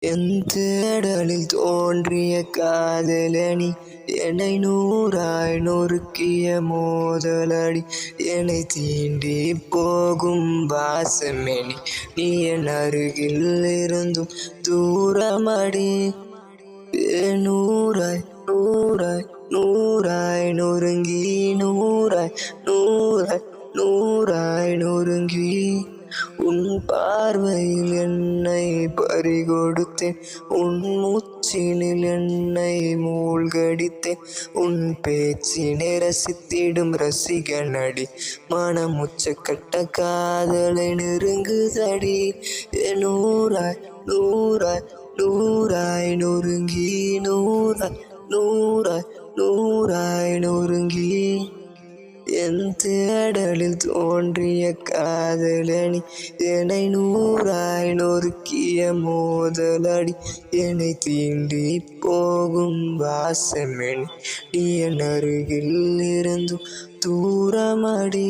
என் தேடலில் தோன்றிய காதலனி என்னை நூறாய் நொறுக்கிய மோதலடி என்னை தீண்டி போகும் வாசமெனி நீ என் அருகில் இருந்தும் தூரமடி நூறாய் நூறாய் நூறாய் நொறுங்கி நூறாய் நூறாய் நூறாய் நொறுங்கி உன் பார்வையில் என்னை பறிகொடுத்தேன் உன் மூச்சினில் என்னை மூழ்கடித்தேன் உன் பேச்சினை ரசித்திடும் ரசிகனடி மனம் உச்சக்கட்ட காதலை நெருங்குதடி நூறாய் நூறாய் நூறாய் நொறுங்கி நூறாய் நூறாய் நூறாய் நொறுங்கி என் தேடலில் தோன்றிய காதலனி என்னை நூறாய் நொறுக்கிய மோதலடி என்னை தீண்டி போகும் வாசமெனி நீ என் அருகில் இருந்தும் தூரமடி.